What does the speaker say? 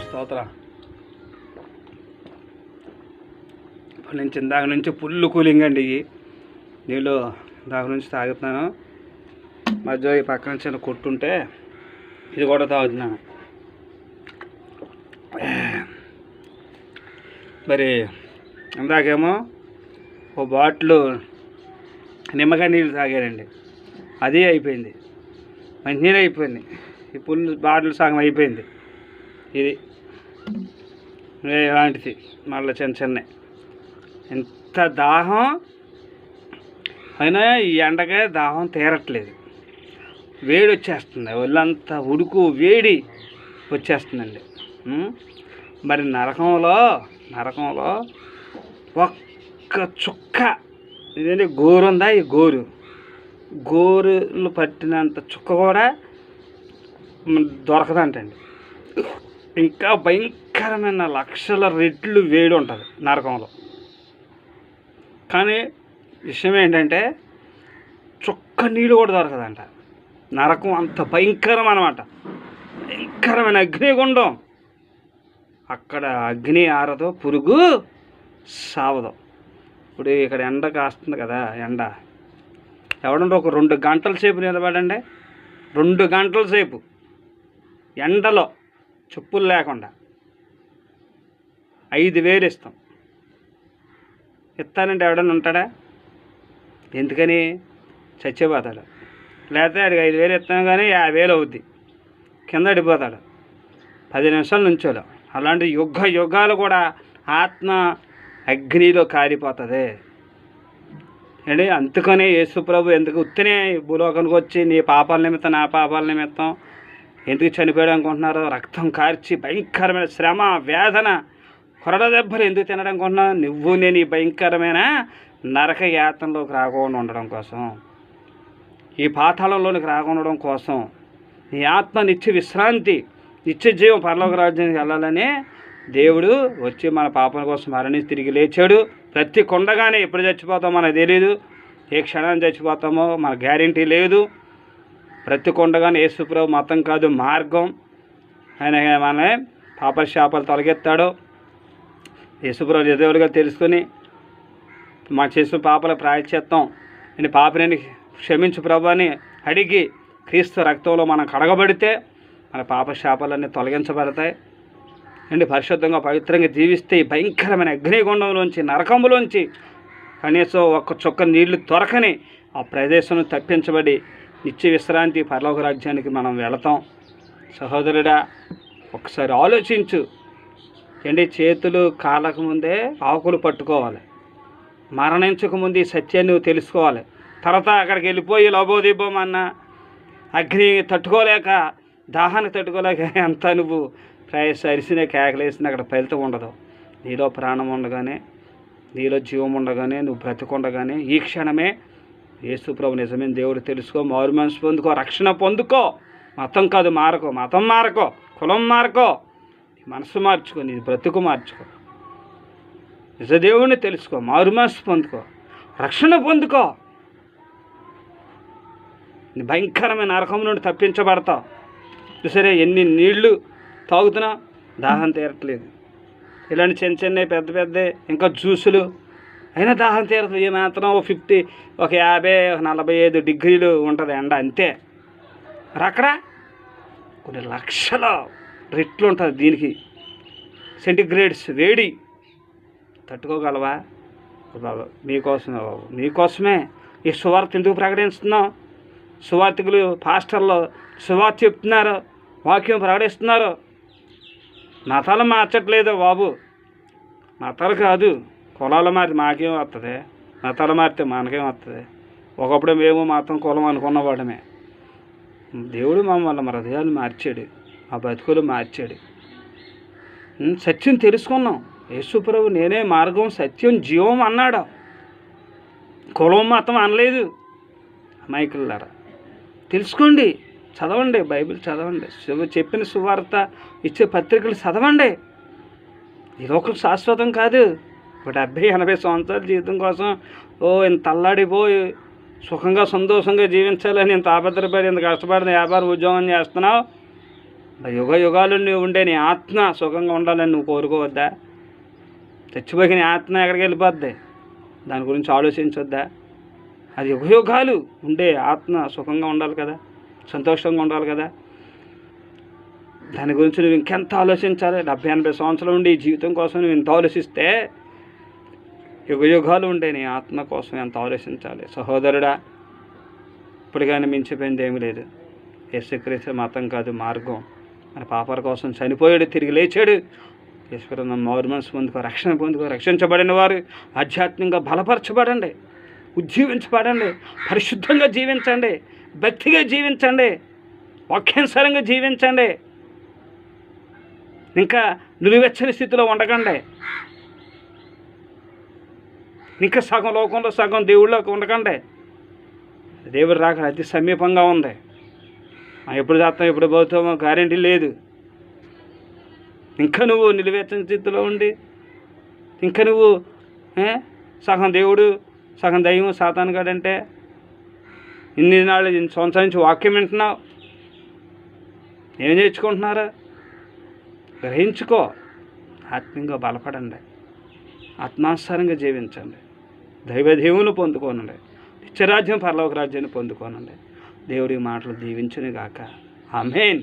స్తోత్రం. ఇప్పటి నుంచి ఇందాక నుంచి ఫుల్ కూలింగ్ అండి. ఇవి నీళ్ళు దాకా నుంచి తాగుతున్నాను. మధ్య ఈ పక్కన చిన్న కొట్టుంటే ఇది కూడా తాగుతున్నాను. మరి ఇందాకేమో ఓ బాటిల్ నిమ్మకాయ నీళ్ళు తాగారండి, అది అయిపోయింది. మంచినీళ్ళు అయిపోయింది. ఈ ఫుల్ బాటిల్ సగం అయిపోయింది. ఇది ఇలాంటిది మళ్ళీ చిన్న చిన్న ఎంత దాహం అయినా ఈ ఎండకే దాహం తీరట్లేదు. వేడి వచ్చేస్తుంది, ఒళ్ళంతా ఉడుకు వేడి వచ్చేస్తుందండి. మరి నరకంలో ఒక్క చుక్క ఇదేంటి గోరు ఉందా, ఈ గోరులు పట్టినంత చుక్క కూడా దొరకదంటండి. ఇంకా భయంకరమైన లక్షల రెట్లు వేడి ఉంటుంది నరకంలో. కానీ విషయం ఏంటంటే చుక్క నీళ్ళు కూడా దొరకదంట. నరకం అంత భయంకరం అన్నమాట, భయంకరమైన అగ్నిగుండం. అక్కడ అగ్ని ఆరదో, పురుగు సావదు. ఇప్పుడు ఇక్కడ ఎండ కాస్తుంది కదా, ఎండ ఎవడంటే ఒక 2 గంటల సేపు నిలబడండి, 2 గంటల సేపు ఎండలో చెప్పులు లేకుండా 5,000 ఇస్తాం. ఇస్తానంటే ఎవడన్నా ఉంటాడా? ఎందుకని? చచ్చిపోతాడు. లేకపోతే ఆడికి 5,000 ఇస్తాం కానీ 50,000 అవుద్ది, కింద పడిపోతాడు 10 నిమిషాల నుంచోలో. అలాంటి యుగాలు కూడా ఆత్మ అగ్నిలో కారిపోతుంది అండి. అందుకనే యేసుప్రభు ఎందుకు ఉత్తనే భూలోకానికి వచ్చి నీ పాపాల నిమిత్తం నా పాపాల నిమిత్తం ఎందుకు చనిపోయాడు అనుకుంటున్నారు? రక్తం కార్చి భయంకరమైన శ్రమ, వేదన, కొరడ దెబ్బలు ఎందుకు తినడం అనుకుంటున్నావు? నువ్వు నేను ఈ భయంకరమైన నరక యాతనలోకి రాకుండా ఉండడం కోసం, ఈ పాతాళంలోనికి రాకుండా ఉండడం కోసం, నీ ఆత్మ నిత్య విశ్రాంతి, నిత్య జీవం, పరలోక రాజ్యానికి వెళ్ళాలని దేవుడు వచ్చి మన పాపల కోసం మరణించి తిరిగి లేచాడు. ప్రతి కొండగానే ఎప్పుడు చచ్చిపోతామో మనకు తెలియదు, ఏ క్షణాన్ని చచ్చిపోతామో మన గ్యారెంటీ లేదు. ప్రతి కొండగానే యేసుప్రభు మతం కాదు మార్గం. ఆయన మన పాపల శాపాలు తొలగెత్తాడు. యేసుప్రభు నిజదేవుడిగా తెలుసుకొని మా చేసిన పాపల ప్రాయశ్చిత్తం నేను పాపని క్షమించు ప్రభు అని అడిగి క్రీస్తు రక్తంలో మనం కడగబడితే మన పాప శాపాలన్నీ తొలగించబడతాయి అండి. పరిశుద్ధంగా పవిత్రంగా జీవిస్తే ఈ భయంకరమైన అగ్నిగుండంలోంచి, నరకంలోంచి కనీసం ఒక్క చుక్క నీళ్లు దొరకని ఆ ప్రదేశం తప్పించబడి నిత్య విశ్రాంతి పరలోక రాజ్యానికి మనం వెళతాం. సహోదరుడా, ఒకసారి ఆలోచించు అండి. చేతులు కాలకముందే ఆకులు పట్టుకోవాలి, మరణించకముందు ఈ సత్యాన్ని నువ్వు తెలుసుకోవాలి. తర్వాత అక్కడికి వెళ్ళిపోయి లబోదిబ్బమన్న అగ్ని తట్టుకోలేక, దాహాన్ని తట్టుకోలేక ఎంత నువ్వు అరిసిన కేకలేసిన అక్కడ ఫలితం ఉండదు. నీలో ప్రాణం ఉండగానే, నీలో జీవం ఉండగానే, నువ్వు బ్రతికుండగానే ఈ క్షణమే యేసుప్రభు నిజమైన దేవుడు తెలుసుకో, మారు మనసు పొందుకో, రక్షణ పొందుకో. మతం కాదు మారకో, మతం మారకో, కులం మారకో, నీ మనసు మార్చుకో, నీ బ్రతుకు మార్చుకో. నిజదేవుడిని తెలుసుకో, మారు మనసు పొందుకో, రక్షణ పొందుకో. నీ భయంకరమైన నరకం నుండి తప్పించబడతావు. చూసరే ఎన్ని నీళ్లు తాగుతున్నా దాహం తీరట్లేదు. ఇలాంటి చిన్న చిన్న పెద్ద పెద్ద ఇంకా జ్యూసులు అయినా దాహం తీరదు. ఏమాత్రం 50, 50, 45 డిగ్రీలు ఉంటుంది ఎండ, అంతే. మరి అక్కడ కొన్ని లక్షల రెట్లు ఉంటుంది దీనికి సెంటిగ్రేడ్స్ వేడి. తట్టుకోగలవా? బాబా మీకోసమే ఈ సువార్త ఎందుకు ప్రకటిస్తున్నాం? సువార్తికులు, పాస్టర్లు సువార్త చెప్తున్నారు, వాక్యం ప్రకటిస్తున్నారు. మతాలు మార్చట్లేదు బాబు, మతాలు కాదు కులాలు మారితే మాకేం వస్తుంది? మతాలు మారితే మనకేం వస్తుంది? ఒకప్పుడు మేము మతం కులం అనుకున్నవాడమే. దేవుడు మమ్మల్ని మా హృదయాలు మార్చాడు, మా బతుకులు మార్చాడు. సత్యం తెలుసుకున్నాం. యేసుప్రభు నేనే మార్గం, సత్యం, జీవం అన్నాడు. కులం మతం అనలేదు. అమాయకులారా తెలుసుకోండి, చదవండి, బైబిల్ చదవండి, చెప్పిన సువార్త ఇచ్చే పత్రికలు చదవండి. ఈ లోకం శాశ్వతం కాదు. 70-80 సంవత్సరాల జీవితం కోసం ఇంత అల్లాడిపోయి సుఖంగా సంతోషంగా జీవించాలని ఇంత ఆపత్రపడి ఇంత కష్టపడి వ్యాపార ఉద్యోగం చేస్తున్నావు. యుగ యుగాలు నువ్వు ఉండే నీ ఆత్మ సుఖంగా ఉండాలని నువ్వు కోరుకోవద్దా? చచ్చిపోయి నీ ఆత్మ ఎక్కడికి వెళ్ళిపోద్ది? దాని గురించి ఆలోచించొద్దా? అది యుగ యుగాలు ఉండే ఆత్మ సుఖంగా ఉండాలి కదా, సంతోషంగా ఉండాలి కదా. దాని గురించి నువ్వు ఇంకెంత ఆలోచించాలి? 70-80 సంవత్సరాలు ఉండి ఈ జీవితం కోసం నువ్వు ఇంత ఆలోచిస్తే యుగ యుగాలు ఉండే నీ ఆత్మ కోసం ఎంత ఆలోచించాలి? సహోదరుడా, ఇప్పుడు కానీ మించిపోయింది ఏమీ లేదు. యేసుక్రీస్తు మతం కాదు, మార్గం. మన పాపాల కోసం చనిపోయాడు, తిరిగి లేచాడు. ఈశ్వరుని మారు మనసు పొందుకో, రక్షణ పొందుకో. రక్షించబడిన వారు ఆధ్యాత్మికంగా బలపరచబడండి, ఉజ్జీవించబడండి, పరిశుద్ధంగా జీవించండి, భక్తిగా జీవించండి, వాక్యానుసారంగా జీవించండి. ఇంకా నిలువెచ్చని స్థితిలో ఉండకండి. ఇంకా సగం లోకంలో సగం దేవుళ్ళకి ఉండకండి. దేవుడు రాక అతి సమీపంగా ఉంది. ఎప్పుడు చేస్తాం, ఎప్పుడు పోతామో గ్యారెంటీ లేదు. ఇంకా నువ్వు నిలువెచ్చని స్థితిలో ఉండి ఇంకా నువ్వు సగం దేవుడు సగం దైవం సాతాను కాడంటే ఇన్ని సంవత్సరాల నుంచి వాక్యం వింటున్నావు, ఏం నేర్చుకుంటున్నారా? గ్రహించుకో. ఆత్మీయంగా బలపడండి, ఆత్మానుసారంగా జీవించండి, దైవదేవుని పొందుకోనండి, నిత్యరాజ్యం పరలోక రాజ్యాన్ని పొందుకోనండి. దేవుడి మాటలు దీవించును గాక. ఆమేన్.